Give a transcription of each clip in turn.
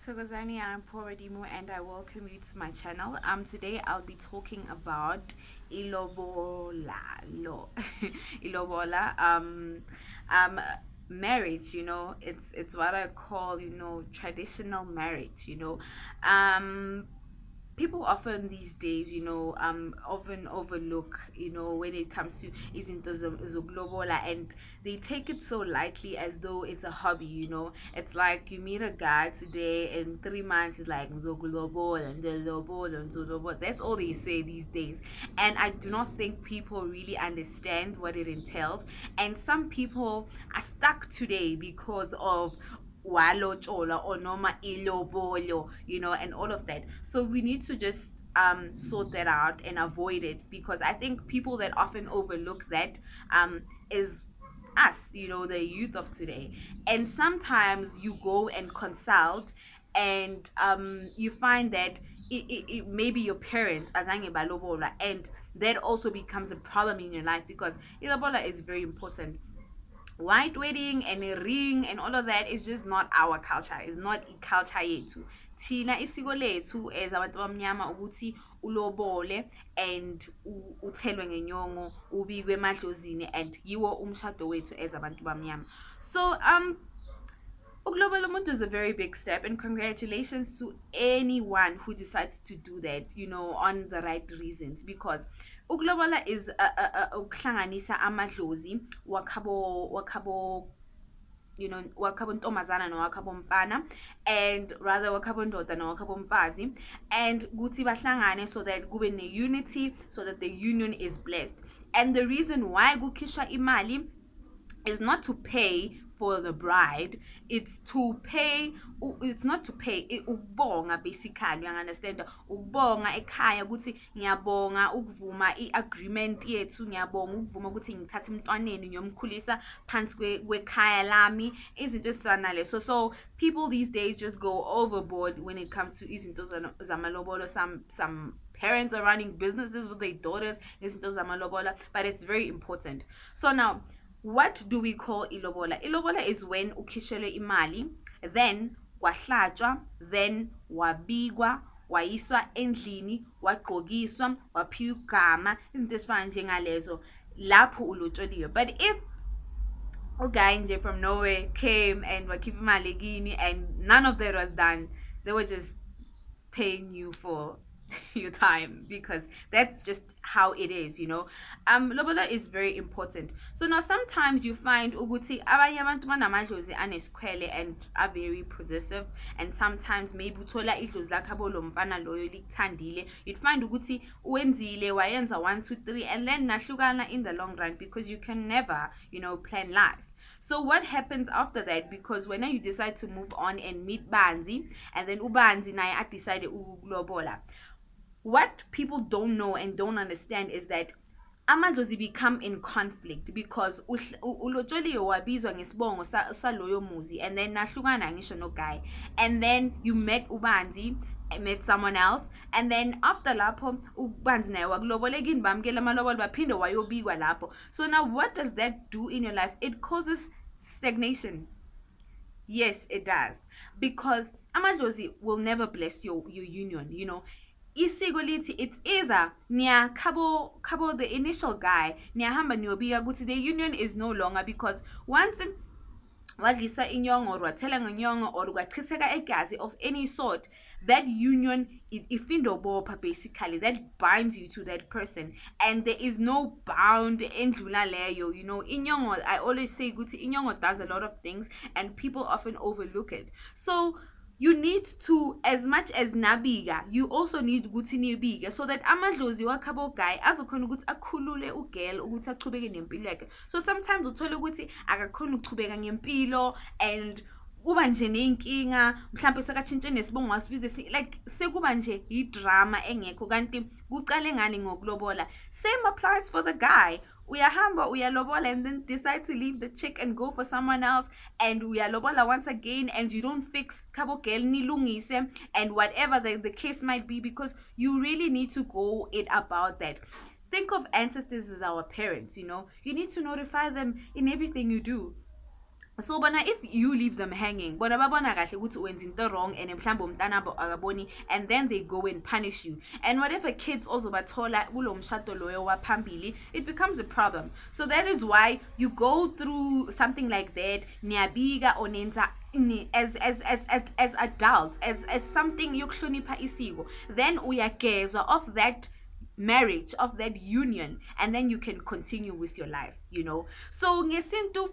Thokozani, I'm Poradimu and I welcome you to my channel. Today I'll be talking about Ilobola, Ilobola, um, marriage. It's what I call traditional marriage. People often these days, often overlook, when it comes to izinto zoklobola, and they take it so lightly as though it's a hobby. It's like you meet a guy today, in 3 months it's like zoklobola and lobola and zolobola. That's all they say these days, and I do not think people really understand what it entails. And some people are stuck today because of walotshola or noma ilobolo, and all of that. So we need to just sort that out and avoid it, because I think people that often overlook that is us, the youth of today. And sometimes you go and consult, and you find that it maybe your parents azange balobola, and that also becomes a problem in your life, because ilobola is very important. White wedding and a ring and all of that is just not our culture. It's not culture yethu. Thina isiko lethu as abantu bamnyama ukuthi ulobole and uthelwe ngenyongo, ubikwe emadlozini, and yiwo umshado wethu as abantu bamnyama. So ukulobola umuntu is a very big step, and congratulations to anyone who decides to do that, on the right reasons, because ukulobola is ukuhlanganisa amadlozi wakhabo, wakhabo ntombazana nowakhabo mfana, and rather wakhabo ndoda nowakhabo mfazi, and kuthi bahlangane so that kube ne-unity, so that the union is blessed. And the reason why kukhishwa imali is not to pay for the bride, it's to pay, it's not to pay, ukubonga basically, you understand? Ukubonga ekhaya ukuthi ngiyabonga ukuvuma i-agreement yethu, ngiyabonga ukuvuma ukuthi ngithathe umntwaneni ngiyomkhulisa phansi kwekhaya lami, izinto ezifana nalezo. So people these days just go overboard when it comes to izinto zamalobolo. Some parents are running businesses with their daughters, izinto zamalobolo, but it's very important. So now, what do we call ilobola? Ilobola is when ukhishelwe imali, then kwahlatshwa, then wabikwa, wayiswa endlini, wagqokiswa, waphiwa igama, izinto ezifana njengalezo, lapho ulotsholiwe. But if a guy nje from nowhere came and wakhipha imali kini and none of that was done, they were just paying you for your time, because that's just how it is. Lobola is very important. So now sometimes you find ukuthi abanye abantu banamadlozi anesikhwele and are very possessive, and sometimes maybe uthola idlozi lakhabo lo mfana loyo likuthandile, you'd find ukuthi wenzile wayenza 1 2 3 and then nahlukana in the long run, because you can never plan life. So what happens after that? Because when you decide to move on and meet Banzi, and then ubanzi naye I decided ukulobola, what people don't know and don't understand is that amadlozi become in conflict, because ulotsholiwe wabizwa ngesibongo saloyo muzi, and then nahlukana ngisho no guy, and then you met ubanzi, met someone else, and then after lapho ubanzi naye wakulobolekini bamkela amalobolo baphinde wayobikwa lapho. So now what does that do in your life? It causes stagnation. Yes, it does, because amadlozi will never bless your union. Isiko lithi, it's either niya khabo the initial guy niyahamba niyobika ukuthi the union is no longer, because once wadliswa inyongo or wathela ngenyongo or kwachitheka egazi of any sort, that union ifindobopha, basically that binds you to that person, and there is no bound endlula leyo. Inyongo, I always say ukuthi inyongo does a lot of things and people often overlook it. So you need to, as much as nabiga, you also need ukuthi nibike, so that amadlozi wakhabo guy azokhona ukuthi akhulule ugirl ukuthi achubeke nempilo yakhe. So sometimes uthola ukuthi akakhona ukuchubeka ngempilo, and kuba nje nenkinga, mhlawumbe sakatshintshe nesibongo wasibize, like sekuba nje idrama engekho, kanti kucale ngani ngokulobola. Same applies for the guy. Uyahamba uyalobola and then decide to leave the chick and go for someone else, and uyalobola once again, and you don't fix khabo girl nilungise, and whatever the case might be, because you really need to go it about that. Think of ancestors as our parents. You need to notify them in everything you do. So bona, if you leave them hanging, bona babona kahle ukuthi wenza into wrong and mhlawumbe umntana akaboni, and then they go and punish you, and whatever kids also bathola kulo mshado loyo waphambili, it becomes a problem. So that is why you go through something like that, niyabiga or nenza as adults, as something yokuhlonipha isiko, then uyagezwa of that marriage, of that union, and then you can continue with your life, so ngesintu,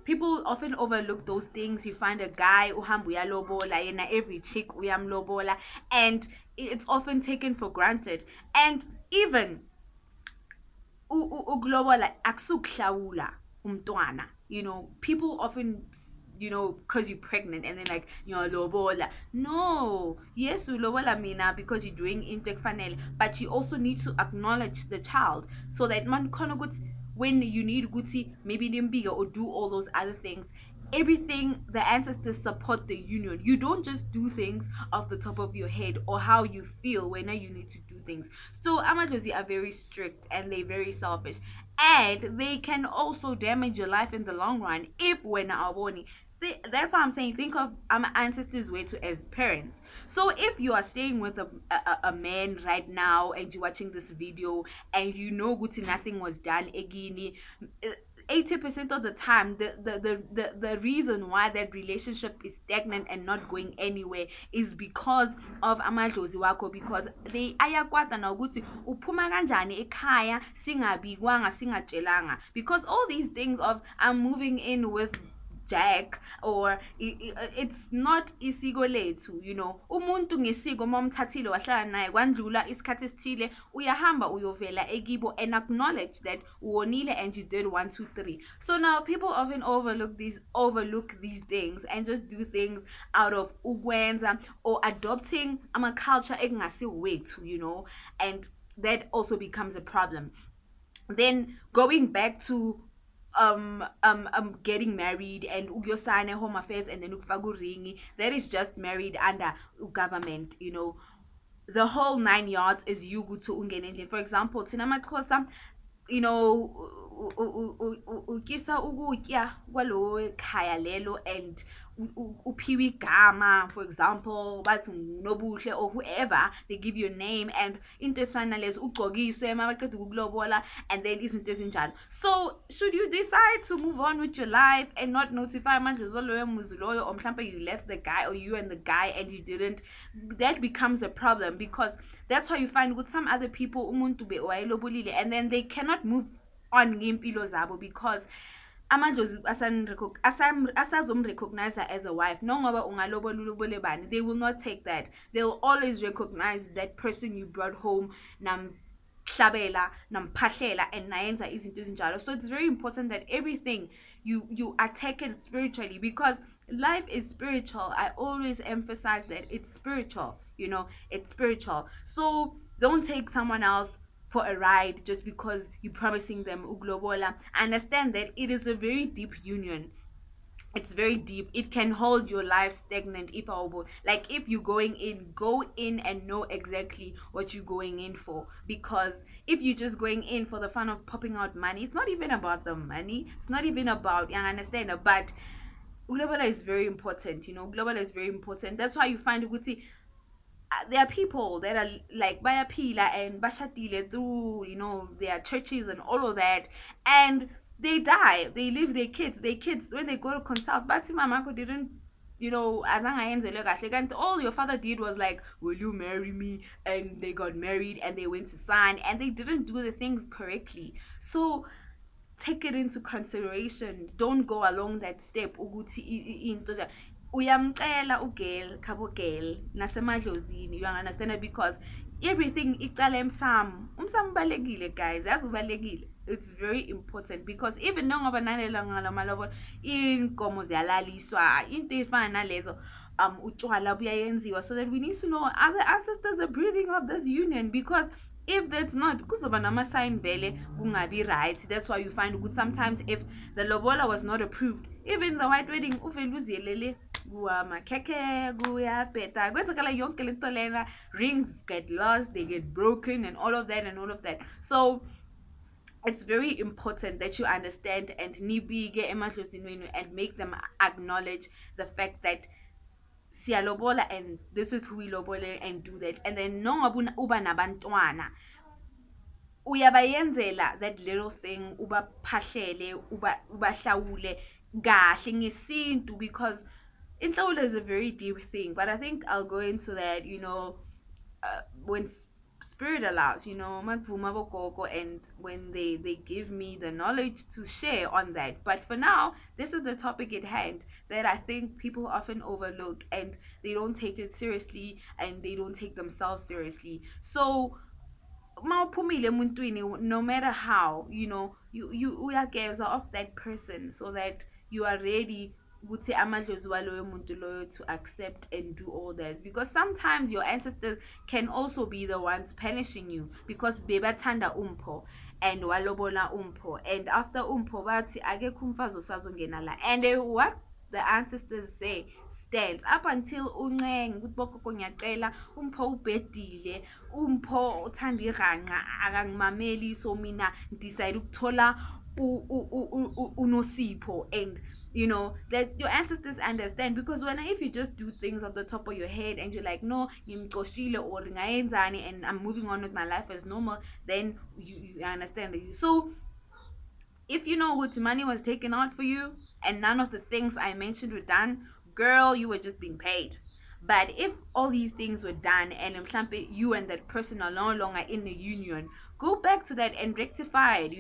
people often overlook those things. You find a guy uhamba uyalobola yena, every chick uyamlobola, and it's often taken for granted. And even ukulobola akusukuhlawula umntwana, people often, because you're pregnant, and then like, lobola. No, yes, ulobola mina because you're doing into fanel, but you also need to acknowledge the child, so that man khona ukuthi when you need guti maybe bigger or do all those other things, everything, the ancestors support the union. You don't just do things off the top of your head or how you feel when you need to do things. So Amajosi are very strict and they're very selfish, and they can also damage your life in the long run if when aboni. That's why I'm saying, think of ancestors way to as parents. So if you are staying with a man right now and you're watching this video and guti nothing was done egini, 80% of the time, the reason why that relationship is stagnant and not going anywhere is because of amadlozi wako, because they ayakwata na ukuthi uphuma kanjani ekhaya singabikwanga singatshelanga, because all these things of I'm moving in with Jack, or it's not isiko lethu, umuntu ngesiko momthathile wahlala naye kwandlula isikhathi esithile, uyahamba uyovela ekibo, and acknowledge that uwonile and you did 1 2 3. So now people often overlook these things and just do things out of ukwenza or adopting culture ekungasi wethu, and that also becomes a problem. Then going back to getting married and uyosana home affairs and then ukufaka ring, that is just married under government, the whole 9 yards is you go to ungenendle. For example, thina maxhosa, ukisa ukutya kwalo ekhaya lelo, and uphiwe igama, for example bathi nobuhle or whoever, they give you a name, and into esifana lezo ugcokiswe mabaqeda ukulobola, and then izinto ezinjalo. So should you decide to move on with your life and not notify amadlozi loyo muzi loyo, or mhlawumbe you left the guy, or you and the guy and you didn't, that becomes a problem, because that's how you find with some other people umuntu be wayelobolile and then they cannot move on ngempilo zabo, because amadlozi asazomrecognize her as a wife. Nongoba ungalobola ulobole bani, they will not take that. They will always recognize that person you brought home, namhlabela, namphahlela, and nayenza izinto ezinjalo. So it's very important that everything you attack it spiritually, because life is spiritual. I always emphasize that it's spiritual, it's spiritual. So don't take someone else for a ride just because you're promising them uglobola. Understand that it is a very deep union. It's very deep. It can hold your life stagnant if like if you're going in, go in and know exactly what you're going in for. Because if you're just going in for the fun of popping out money, it's not even about the money. It's not even about, you understand, but Ilobolo is very important, Ilobolo is very important. That's why you find Uguti, there are people that are like bayapila and bashatile through, their churches and all of that, and they die, they leave their kids when they go to consult, but mamako didn't, and all your father did was like, will you marry me? And they got married and they went to sign and they didn't do the things correctly. So take it into consideration. Don't go along that step ukuthi into uyamcela ugirl khabo girl nasemadlozini, you understand it, because everything icala umsamo ubalekile, guys, that's ubalekile. It's very important, because even nongoba nalela ngalamalobola inkomo ziyalaliswa, into efana nalezo utshwala buyayenziwa, so that we need to know other ancestors are breathing of this union, because if that's not, kuzoba nama-sign vele kungabi right. That's why you find good sometimes if the lobola was not approved, even the white wedding uvele uziyelele kuwamakhekhe kuyabheda kwenzakala yonke lento lena, rings get lost, they get broken, and all of that. So it's very important that you understand and nibike emadlozini wenu and make them acknowledge the fact that siyalobola and this is who we lobole and do that. And then nongabe uba nabantwana uyabayenzela that little thing, ubaphahlele, ubahlawule kahle ngesintu, because inhlawulo is a very deep thing, but I think I'll go into that, when spirit allows, makuvuma bogogo, and when they give me the knowledge to share on that. But for now, this is the topic at hand that I think people often overlook, and they don't take it seriously, and they don't take themselves seriously. So mawuphumile emuntwini, no matter how, you uyagezwa of that person, so that you are ready ukuthi amadlozi waloyo muntu loyo to accept and do all that, because sometimes your ancestors can also be the ones punishing you because bebathanda umpho and walobola umpho, and after umpho bathi akekho umfazi osazongena la, and what the ancestors say stands up until uncenge ukuthi bogogo ngiyacela umpho ubhedile, umpho uthanda iranqa akangimameli, so mina decide ukuthola unosipho. And that your ancestors understand, because when if you just do things off the top of your head and you're like, no ngimcoshile or ngayenzani and I'm moving on with my life as normal, then you understand that so if you know what money was taken out for you and none of the things I mentioned were done, girl, you were just being paid. But if all these things were done and you and that person are no longer in the union, go back to that and rectify it.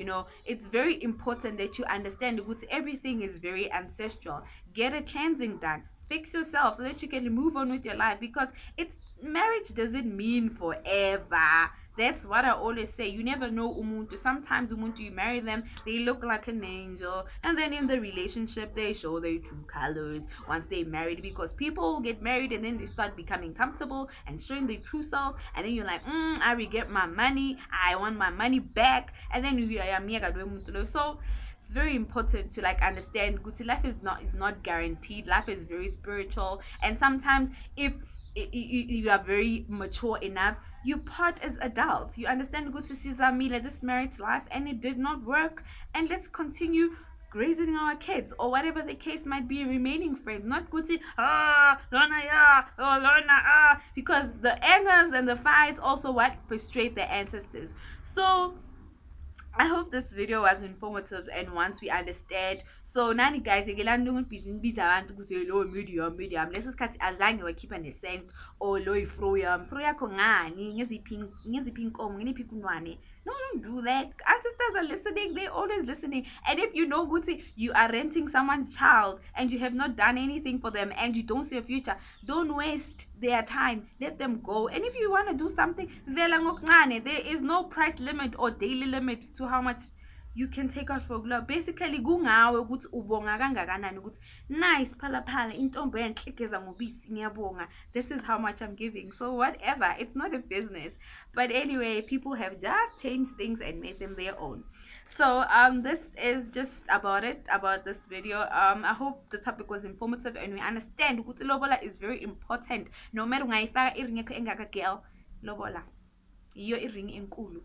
It's very important that you understand that everything is very ancestral. Get a cleansing done. Fix yourself so that you can move on with your life, because it's marriage doesn't mean forever. That's what I always say. You never know umuntu. Sometimes umuntu, you marry them, they look like an angel, and then in the relationship they show their true colors once they're married, because people get married and then they start becoming comfortable and showing their true self, and then you're like, I regret my money, I want my money back, and then you are so it's very important to like understand good life is not guaranteed. Life is very spiritual, and sometimes if you are very mature enough, you part as adults, you understand good like this marriage life and it did not work, and let's continue raising our kids or whatever the case might be, remaining friends, not good lona yeah, oh lona because the angers and the fights also what frustrate the ancestors. So I hope this video was informative, and once we understand, so nani guys ngilandela ukubhizinibhiza abantu ukuthi lo medium leso sikhathi azange wakhipha nesent or lo ifro yakho ngani ngeziphi inkomo ngeniphi kunwane. No, don't do that. Ancestors are listening, they're always listening. And if you know Guti, you are renting someone's child and you have not done anything for them and you don't see a future, don't waste their time. Let them go. And if you want to do something, there is no price limit or daily limit to how much you can take out for glove. Basically kungawe ukuthi ubonga kangakanani ukuthi nice phala intombi enhle igeza ngobisi ngiyabonga, this is how much I'm giving. So whatever, it's not a business. But anyway, people have just changed things and made them their own. So this is just about this video. I hope the topic was informative and we understand ukuthi lobola is very important. No matter ungayifaka iring yakho engaka girl, lobola iyo iring enkulu.